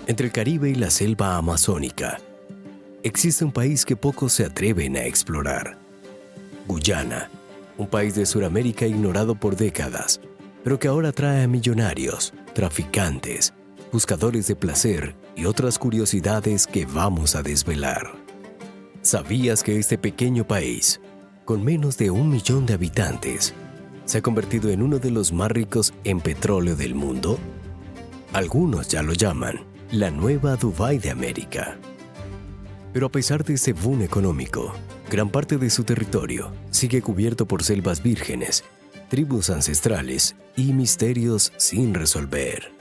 Entre el Caribe y la selva amazónica, existe un país que pocos se atreven a explorar. Guyana, un país de Sudamérica ignorado por décadas, pero que ahora atrae a millonarios, traficantes, buscadores de placer y otras curiosidades que vamos a desvelar. ¿Sabías que este pequeño país, con menos de 1 millón de habitantes, se ha convertido en uno de los más ricos en petróleo del mundo? Algunos ya lo llaman la nueva Dubái de América. Pero a pesar de ese boom económico, gran parte de su territorio sigue cubierto por selvas vírgenes, tribus ancestrales y misterios sin resolver.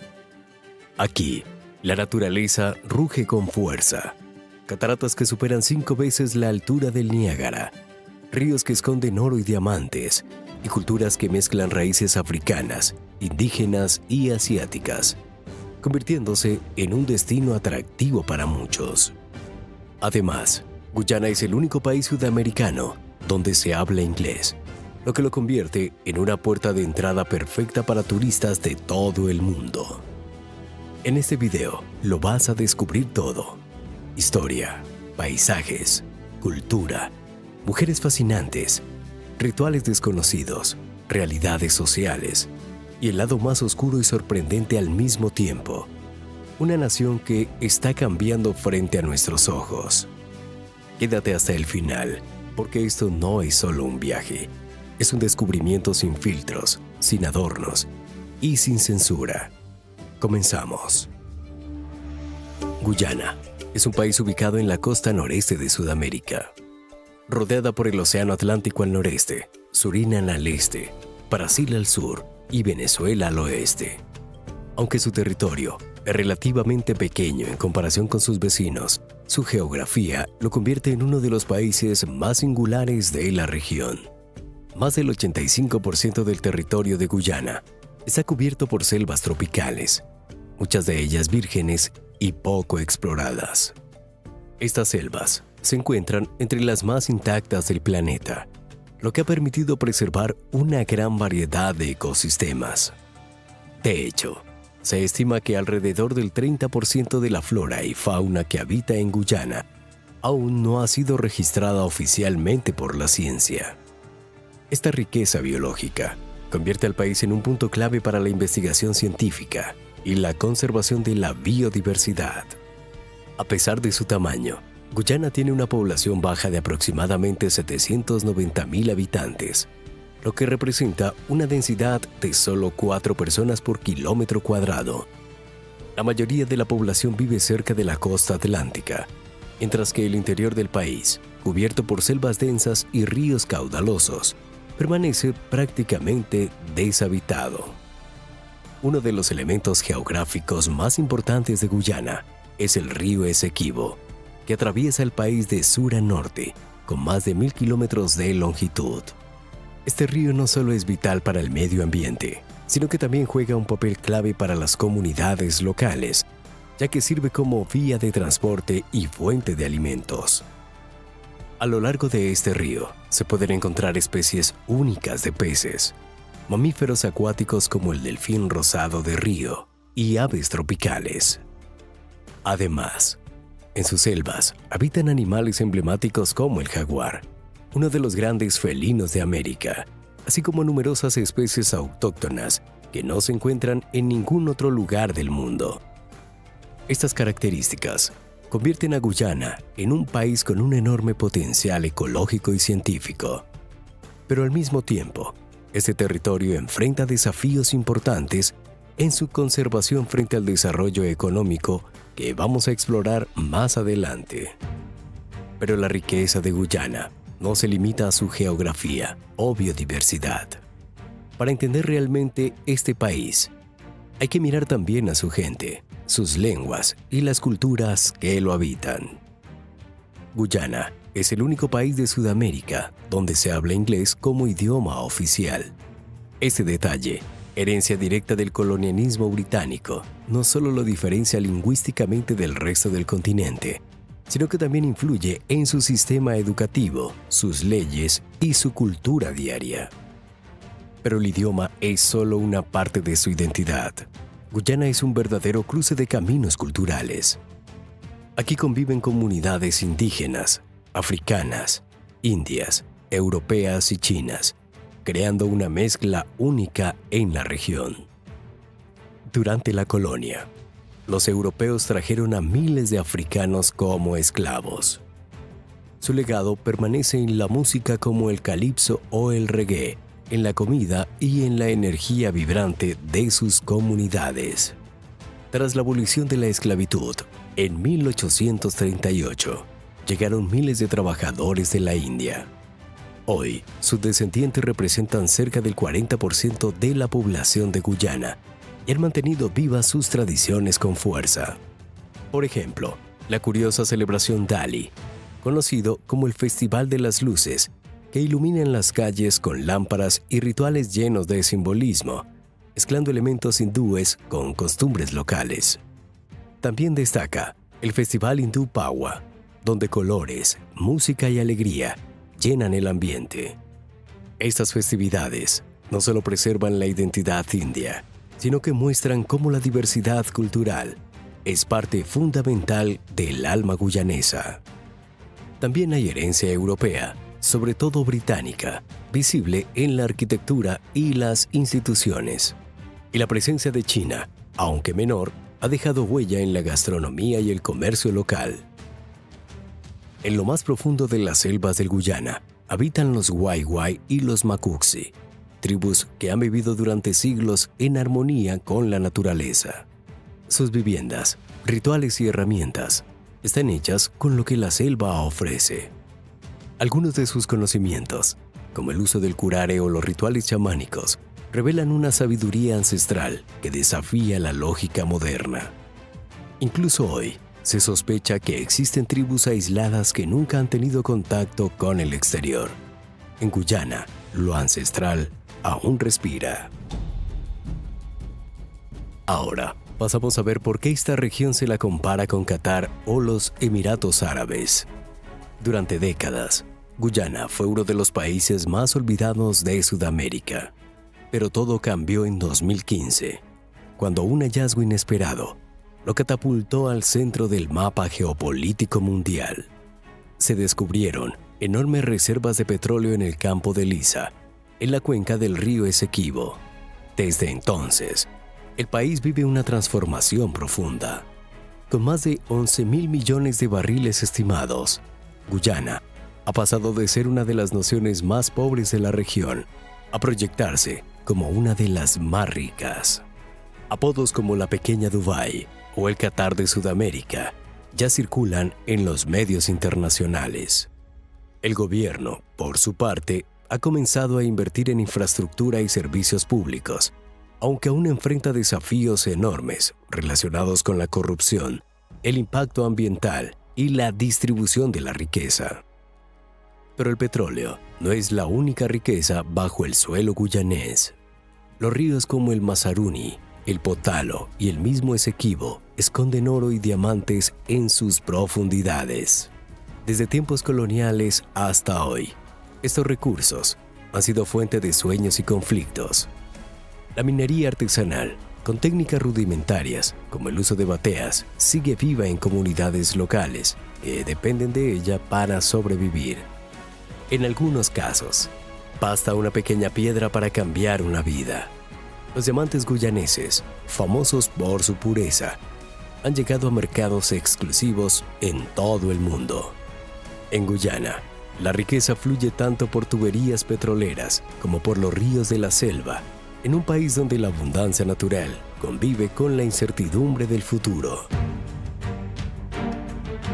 Aquí, la naturaleza ruge con fuerza. Cataratas que superan 5 veces la altura del Niágara, ríos que esconden oro y diamantes, y culturas que mezclan raíces africanas, indígenas y asiáticas, convirtiéndose en un destino atractivo para muchos. Además, Guyana es el único país sudamericano donde se habla inglés, lo que lo convierte en una puerta de entrada perfecta para turistas de todo el mundo. En este video lo vas a descubrir todo: historia, paisajes, cultura, mujeres fascinantes, rituales desconocidos, realidades sociales y el lado más oscuro y sorprendente al mismo tiempo. Una nación que está cambiando frente a nuestros ojos. Quédate hasta el final, porque esto no es solo un viaje. Es un descubrimiento sin filtros, sin adornos y sin censura. Comenzamos. Guyana es un país ubicado en la costa noreste de Sudamérica, rodeada por el Océano Atlántico al noreste, Surinam al este, Brasil al sur y Venezuela al oeste. Aunque su territorio es relativamente pequeño en comparación con sus vecinos, su geografía lo convierte en uno de los países más singulares de la región. Más del 85% del territorio de Guyana está cubierto por selvas tropicales, muchas de ellas vírgenes y poco exploradas. Estas selvas se encuentran entre las más intactas del planeta, lo que ha permitido preservar una gran variedad de ecosistemas. De hecho, se estima que alrededor del 30% de la flora y fauna que habita en Guyana aún no ha sido registrada oficialmente por la ciencia. Esta riqueza biológica convierte al país en un punto clave para la investigación científica y la conservación de la biodiversidad. A pesar de su tamaño, Guyana tiene una población baja de aproximadamente 790,000 habitantes, lo que representa una densidad de solo 4 personas por kilómetro cuadrado. La mayoría de la población vive cerca de la costa atlántica, mientras que el interior del país, cubierto por selvas densas y ríos caudalosos, permanece prácticamente deshabitado. Uno de los elementos geográficos más importantes de Guyana es el río Esequibo, que atraviesa el país de sur a norte, con más de 1,000 kilómetros de longitud. Este río no solo es vital para el medio ambiente, sino que también juega un papel clave para las comunidades locales, ya que sirve como vía de transporte y fuente de alimentos. A lo largo de este río se pueden encontrar especies únicas de peces, mamíferos acuáticos como el delfín rosado de río y aves tropicales. Además, en sus selvas habitan animales emblemáticos como el jaguar, uno de los grandes felinos de América, así como numerosas especies autóctonas que no se encuentran en ningún otro lugar del mundo. Estas características convierten a Guyana en un país con un enorme potencial ecológico y científico. Pero al mismo tiempo, este territorio enfrenta desafíos importantes en su conservación frente al desarrollo económico que vamos a explorar más adelante. Pero la riqueza de Guyana no se limita a su geografía o biodiversidad. Para entender realmente este país, hay que mirar también a su gente, sus lenguas y las culturas que lo habitan. Guyana es el único país de Sudamérica donde se habla inglés como idioma oficial. Este detalle, herencia directa del colonialismo británico, no solo lo diferencia lingüísticamente del resto del continente, sino que también influye en su sistema educativo, sus leyes y su cultura diaria. Pero el idioma es solo una parte de su identidad. Guyana es un verdadero cruce de caminos culturales. Aquí conviven comunidades indígenas, africanas, indias, europeas y chinas, creando una mezcla única en la región. Durante la colonia, los europeos trajeron a miles de africanos como esclavos. Su legado permanece en la música como el calipso o el reggae, en la comida y en la energía vibrante de sus comunidades. Tras la abolición de la esclavitud, en 1838, llegaron miles de trabajadores de la India. Hoy, sus descendientes representan cerca del 40% de la población de Guyana y han mantenido vivas sus tradiciones con fuerza. Por ejemplo, la curiosa celebración Dali, conocido como el Festival de las Luces, que iluminan las calles con lámparas y rituales llenos de simbolismo, mezclando elementos hindúes con costumbres locales. También destaca el Festival Hindú Pawa, donde colores, música y alegría llenan el ambiente. Estas festividades no solo preservan la identidad india, sino que muestran cómo la diversidad cultural es parte fundamental del alma guyanesa. También hay herencia europea, sobre todo británica, visible en la arquitectura y las instituciones. Y la presencia de China, aunque menor, ha dejado huella en la gastronomía y el comercio local. En lo más profundo de las selvas del Guyana habitan los Wai-Wai y los Macuxi, tribus que han vivido durante siglos en armonía con la naturaleza. Sus viviendas, rituales y herramientas están hechas con lo que la selva ofrece. Algunos de sus conocimientos, como el uso del curare o los rituales chamánicos, revelan una sabiduría ancestral que desafía la lógica moderna. Incluso hoy, se sospecha que existen tribus aisladas que nunca han tenido contacto con el exterior. En Guyana, lo ancestral aún respira. Ahora, pasamos a ver por qué esta región se la compara con Qatar o los Emiratos Árabes. Durante décadas, Guyana fue uno de los países más olvidados de Sudamérica. Pero todo cambió en 2015, cuando un hallazgo inesperado lo catapultó al centro del mapa geopolítico mundial. Se descubrieron enormes reservas de petróleo en el campo de Lisa, en la cuenca del río Esequibo. Desde entonces, el país vive una transformación profunda. Con más de 11.000 millones de barriles estimados, Guyana ha pasado de ser una de las naciones más pobres de la región a proyectarse como una de las más ricas. Apodos como la pequeña Dubái o el Qatar de Sudamérica ya circulan en los medios internacionales. El gobierno, por su parte, ha comenzado a invertir en infraestructura y servicios públicos, aunque aún enfrenta desafíos enormes relacionados con la corrupción, el impacto ambiental y la distribución de la riqueza. Pero el petróleo no es la única riqueza bajo el suelo guyanés. Los ríos como el Mazaruni, el Potalo y el mismo Esequibo esconden oro y diamantes en sus profundidades. Desde tiempos coloniales hasta hoy, estos recursos han sido fuente de sueños y conflictos. La minería artesanal, con técnicas rudimentarias como el uso de bateas, sigue viva en comunidades locales que dependen de ella para sobrevivir. En algunos casos, basta una pequeña piedra para cambiar una vida. Los diamantes guyaneses, famosos por su pureza, han llegado a mercados exclusivos en todo el mundo. En Guyana, la riqueza fluye tanto por tuberías petroleras como por los ríos de la selva, en un país donde la abundancia natural convive con la incertidumbre del futuro.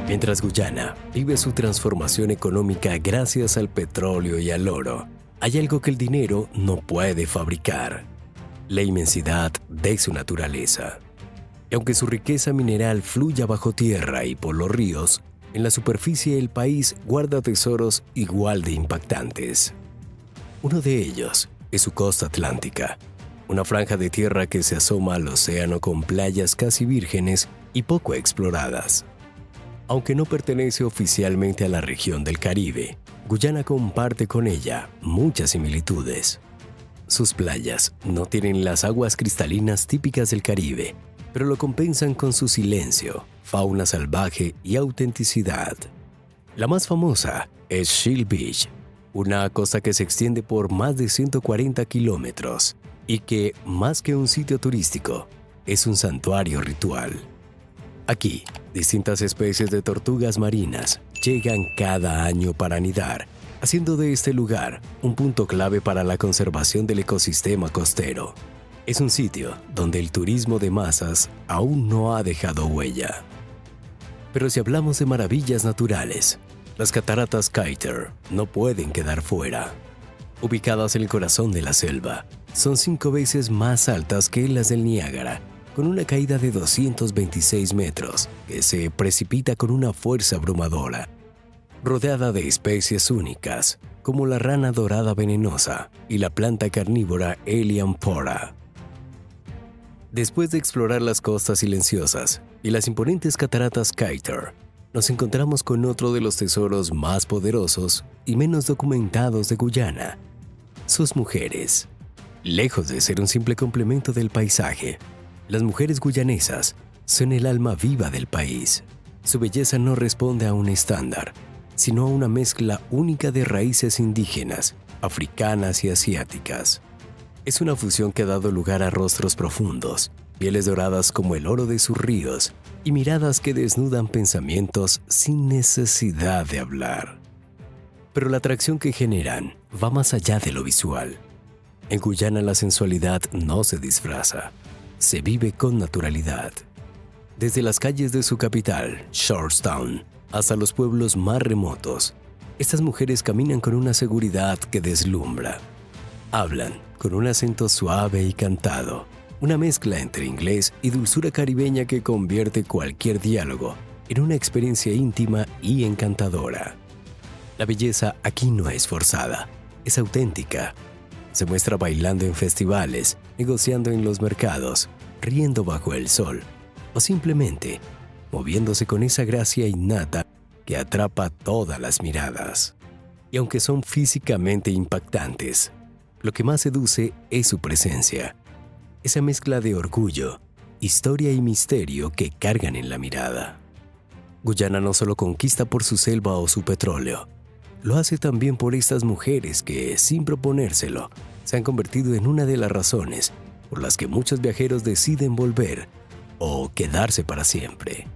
Mientras Guyana vive su transformación económica gracias al petróleo y al oro, hay algo que el dinero no puede fabricar: la inmensidad de su naturaleza. Y aunque su riqueza mineral fluya bajo tierra y por los ríos, en la superficie el país guarda tesoros igual de impactantes. Uno de ellos es su costa atlántica, una franja de tierra que se asoma al océano con playas casi vírgenes y poco exploradas. Aunque no pertenece oficialmente a la región del Caribe, Guyana comparte con ella muchas similitudes. Sus playas no tienen las aguas cristalinas típicas del Caribe, pero lo compensan con su silencio, fauna salvaje y autenticidad. La más famosa es Shield Beach, una costa que se extiende por más de 140 kilómetros y que, más que un sitio turístico, es un santuario ritual. Aquí, distintas especies de tortugas marinas llegan cada año para anidar, haciendo de este lugar un punto clave para la conservación del ecosistema costero. Es un sitio donde el turismo de masas aún no ha dejado huella. Pero si hablamos de maravillas naturales, las cataratas Kaiter no pueden quedar fuera. Ubicadas en el corazón de la selva, son 5 veces más altas que las del Niágara, con una caída de 226 metros que se precipita con una fuerza abrumadora. Rodeada de especies únicas, como la rana dorada venenosa y la planta carnívora Helianthera. Después de explorar las costas silenciosas y las imponentes cataratas Kaiter, nos encontramos con otro de los tesoros más poderosos y menos documentados de Guyana: sus mujeres. Lejos de ser un simple complemento del paisaje, las mujeres guyanesas son el alma viva del país. Su belleza no responde a un estándar, sino a una mezcla única de raíces indígenas, africanas y asiáticas. Es una fusión que ha dado lugar a rostros profundos, pieles doradas como el oro de sus ríos y miradas que desnudan pensamientos sin necesidad de hablar. Pero la atracción que generan va más allá de lo visual. En Guyana la sensualidad no se disfraza, se vive con naturalidad. Desde las calles de su capital, Georgetown, hasta los pueblos más remotos, estas mujeres caminan con una seguridad que deslumbra. Hablan con un acento suave y cantado, una mezcla entre inglés y dulzura caribeña que convierte cualquier diálogo en una experiencia íntima y encantadora. La belleza aquí no es forzada, es auténtica. Se muestra bailando en festivales, negociando en los mercados, riendo bajo el sol o simplemente moviéndose con esa gracia innata que atrapa todas las miradas. Y aunque son físicamente impactantes, lo que más seduce es su presencia, esa mezcla de orgullo, historia y misterio que cargan en la mirada. Guyana no solo conquista por su selva o su petróleo, lo hace también por estas mujeres que, sin proponérselo, se han convertido en una de las razones por las que muchos viajeros deciden volver o quedarse para siempre.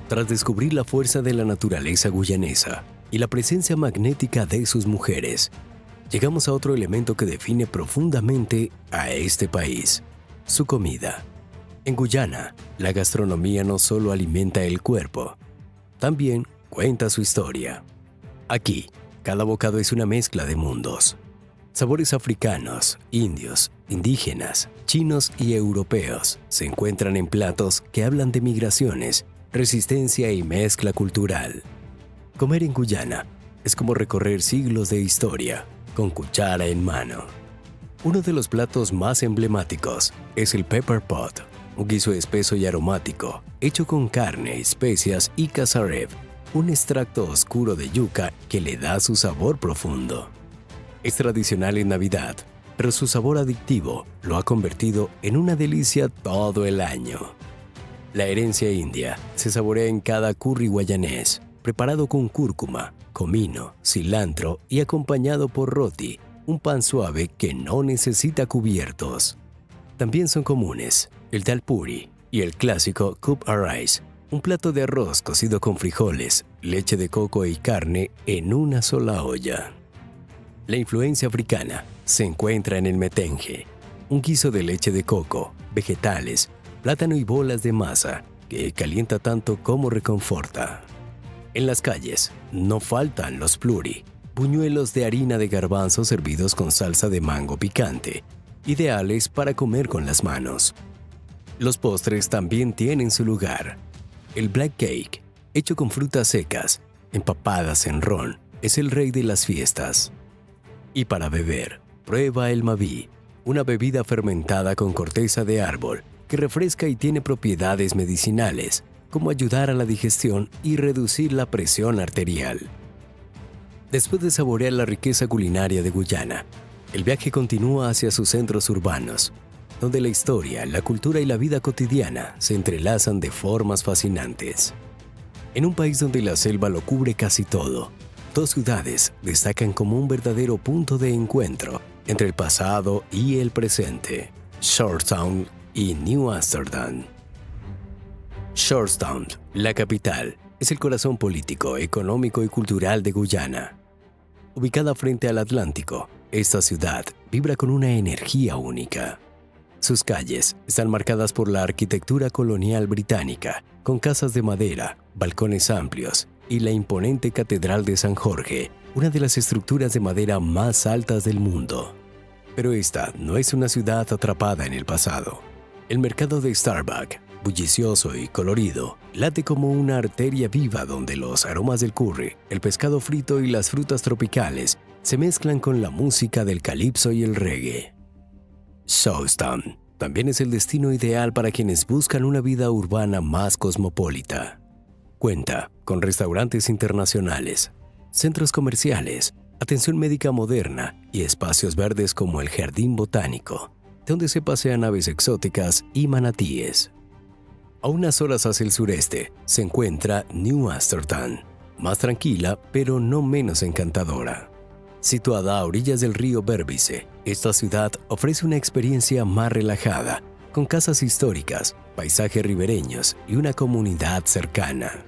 Tras descubrir la fuerza de la naturaleza guyanesa y la presencia magnética de sus mujeres, llegamos a otro elemento que define profundamente a este país: su comida. En Guyana, la gastronomía no solo alimenta el cuerpo, también cuenta su historia. Aquí, cada bocado es una mezcla de mundos. Sabores africanos, indios, indígenas, chinos y europeos se encuentran en platos que hablan de migraciones, resistencia y mezcla cultural. Comer en Guyana es como recorrer siglos de historia con cuchara en mano. Uno de los platos más emblemáticos es el pepper pot, un guiso espeso y aromático, hecho con carne, especias y cassave, un extracto oscuro de yuca que le da su sabor profundo. Es tradicional en Navidad, pero su sabor adictivo lo ha convertido en una delicia todo el año. La herencia india se saborea en cada curry guayanés, preparado con cúrcuma, comino, cilantro y acompañado por roti, un pan suave que no necesita cubiertos. También son comunes el dal puri y el clásico cup rice, un plato de arroz cocido con frijoles, leche de coco y carne en una sola olla. La influencia africana se encuentra en el metengue, un guiso de leche de coco, vegetales, plátano y bolas de masa que calienta tanto como reconforta. En las calles no faltan los pluri, buñuelos de harina de garbanzo servidos con salsa de mango picante, ideales para comer con las manos. Los postres también tienen su lugar. El black cake, hecho con frutas secas, empapadas en ron, es el rey de las fiestas. Y para beber, prueba el mabí, una bebida fermentada con corteza de árbol que refresca y tiene propiedades medicinales, como ayudar a la digestión y reducir la presión arterial. Después de saborear la riqueza culinaria de Guyana, El viaje continúa hacia sus centros urbanos, donde la historia, la cultura y la vida cotidiana se entrelazan de formas fascinantes. En un país donde la selva lo cubre casi todo, dos ciudades destacan como un verdadero punto de encuentro entre el pasado y el presente: Georgetown y New Amsterdam. Georgetown, la capital, es el corazón político, económico y cultural de Guyana. Ubicada frente al Atlántico, esta ciudad vibra con una energía única. Sus calles están marcadas por la arquitectura colonial británica, con casas de madera, balcones amplios y la imponente Catedral de San Jorge, una de las estructuras de madera más altas del mundo. Pero esta no es una ciudad atrapada en el pasado. El mercado de Starbucks, bullicioso y colorido, late como una arteria viva donde los aromas del curry, el pescado frito y las frutas tropicales se mezclan con la música del calipso y el reggae. Georgetown también es el destino ideal para quienes buscan una vida urbana más cosmopolita. Cuenta con restaurantes internacionales, centros comerciales, atención médica moderna y espacios verdes como el Jardín Botánico, donde se pasean aves exóticas y manatíes. A unas horas hacia el sureste se encuentra New Amsterdam, más tranquila pero no menos encantadora. Situada a orillas del río Berbice, esta ciudad ofrece una experiencia más relajada, con casas históricas, paisajes ribereños y una comunidad cercana.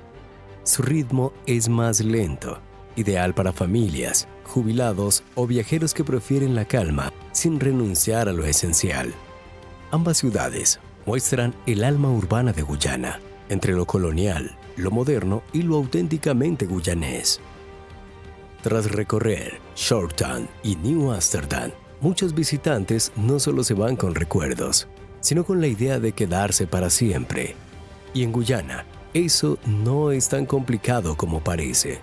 Su ritmo es más lento, ideal para familias, jubilados o viajeros que prefieren la calma sin renunciar a lo esencial. Ambas ciudades muestran el alma urbana de Guyana, entre lo colonial, lo moderno y lo auténticamente guyanés. Tras recorrer Georgetown y New Amsterdam, muchos visitantes no solo se van con recuerdos, sino con la idea de quedarse para siempre. Y en Guyana, eso no es tan complicado como parece.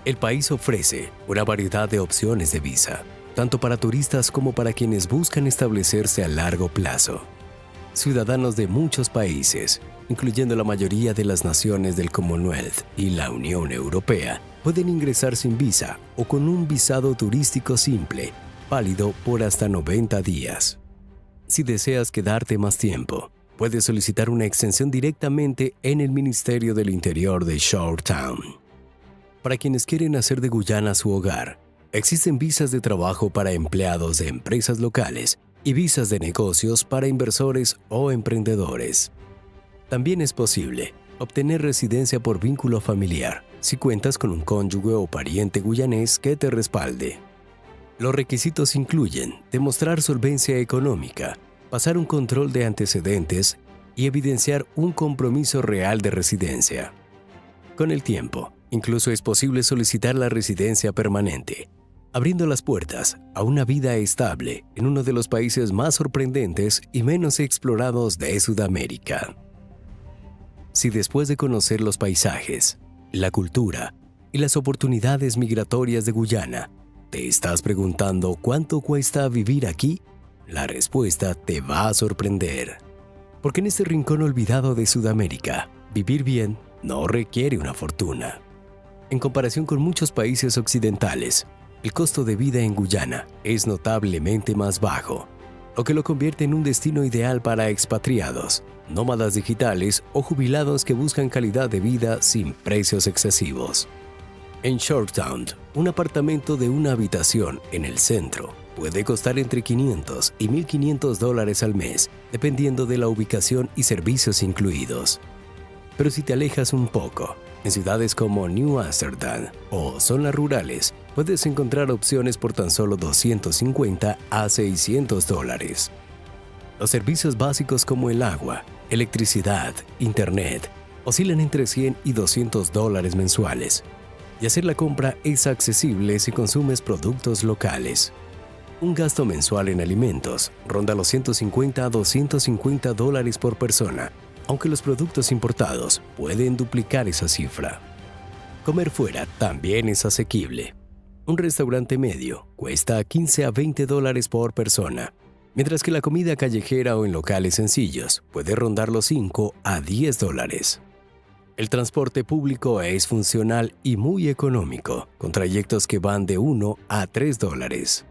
El país ofrece una variedad de opciones de visa, tanto para turistas como para quienes buscan establecerse a largo plazo. Ciudadanos de muchos países, incluyendo la mayoría de las naciones del Commonwealth y la Unión Europea, pueden ingresar sin visa o con un visado turístico simple, válido por hasta 90 días. Si deseas quedarte más tiempo, puedes solicitar una extensión directamente en el Ministerio del Interior de Georgetown. Para quienes quieren hacer de Guyana su hogar, existen visas de trabajo para empleados de empresas locales y visas de negocios para inversores o emprendedores. También es posible obtener residencia por vínculo familiar si cuentas con un cónyuge o pariente guyanés que te respalde. Los requisitos incluyen demostrar solvencia económica, pasar un control de antecedentes y evidenciar un compromiso real de residencia. Con el tiempo, incluso es posible solicitar la residencia permanente, abriendo las puertas a una vida estable en uno de los países más sorprendentes y menos explorados de Sudamérica. Si después de conocer los paisajes, la cultura y las oportunidades migratorias de Guyana, te estás preguntando cuánto cuesta vivir aquí, la respuesta te va a sorprender. Porque en este rincón olvidado de Sudamérica, vivir bien no requiere una fortuna. En comparación con muchos países occidentales, el costo de vida en Guyana es notablemente más bajo, lo que lo convierte en un destino ideal para expatriados, nómadas digitales o jubilados que buscan calidad de vida sin precios excesivos. En Georgetown, un apartamento de una habitación en el centro puede costar entre $500 y $1,500 al mes, dependiendo de la ubicación y servicios incluidos. Pero si te alejas un poco, en ciudades como New Amsterdam o zonas rurales, puedes encontrar opciones por tan solo $250 a $600. Los servicios básicos como el agua, electricidad, internet, oscilan entre $100 y $200 mensuales. Y hacer la compra es accesible si consumes productos locales. Un gasto mensual en alimentos ronda los $150 a $250 por persona, aunque los productos importados pueden duplicar esa cifra. Comer fuera también es asequible. Un restaurante medio cuesta $15 a $20 por persona, mientras que la comida callejera o en locales sencillos puede rondar los $5 a $10. El transporte público es funcional y muy económico, con trayectos que van de $1 a $3.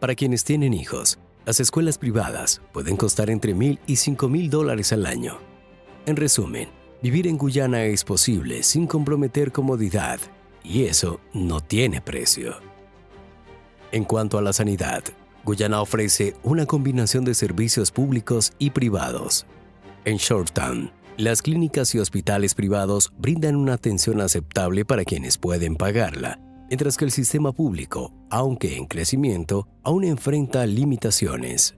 Para quienes tienen hijos, las escuelas privadas pueden costar entre $1,000 y $5,000 al año. En resumen, vivir en Guyana es posible sin comprometer comodidad, y eso no tiene precio. En cuanto a la sanidad, Guyana ofrece una combinación de servicios públicos y privados. En Short Town, las clínicas y hospitales privados brindan una atención aceptable para quienes pueden pagarla, mientras que el sistema público, aunque en crecimiento, aún enfrenta limitaciones.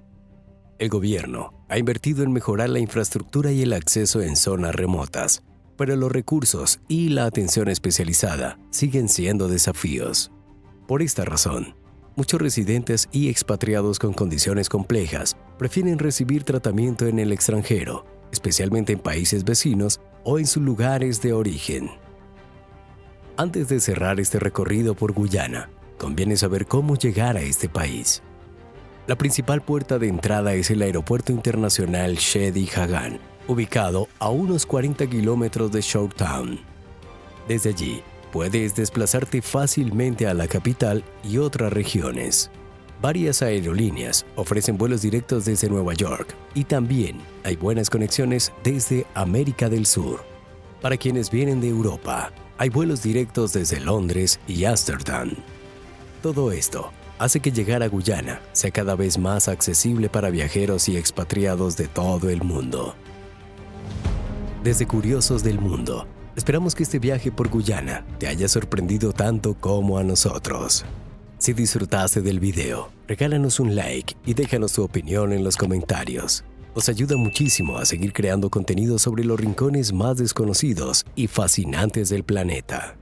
El gobierno ha invertido en mejorar la infraestructura y el acceso en zonas remotas, pero los recursos y la atención especializada siguen siendo desafíos. Por esta razón, muchos residentes y expatriados con condiciones complejas prefieren recibir tratamiento en el extranjero, especialmente en países vecinos o en sus lugares de origen. Antes de cerrar este recorrido por Guyana, conviene saber cómo llegar a este país. La principal puerta de entrada es el Aeropuerto Internacional Shedi Hagan, ubicado a unos 40 kilómetros de Short Town. Desde allí, puedes desplazarte fácilmente a la capital y otras regiones. Varias aerolíneas ofrecen vuelos directos desde Nueva York y también hay buenas conexiones desde América del Sur. Para quienes vienen de Europa, hay vuelos directos desde Londres y Ámsterdam. Todo esto hace que llegar a Guyana sea cada vez más accesible para viajeros y expatriados de todo el mundo. Desde Curiosos del Mundo, esperamos que este viaje por Guyana te haya sorprendido tanto como a nosotros. Si disfrutaste del video, regálanos un like y déjanos tu opinión en los comentarios. Nos ayuda muchísimo a seguir creando contenido sobre los rincones más desconocidos y fascinantes del planeta.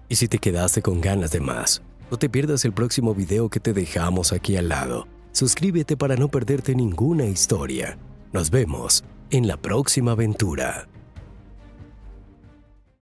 Y si te quedaste con ganas de más, no te pierdas el próximo video que te dejamos aquí al lado. Suscríbete para no perderte ninguna historia. Nos vemos en la próxima aventura.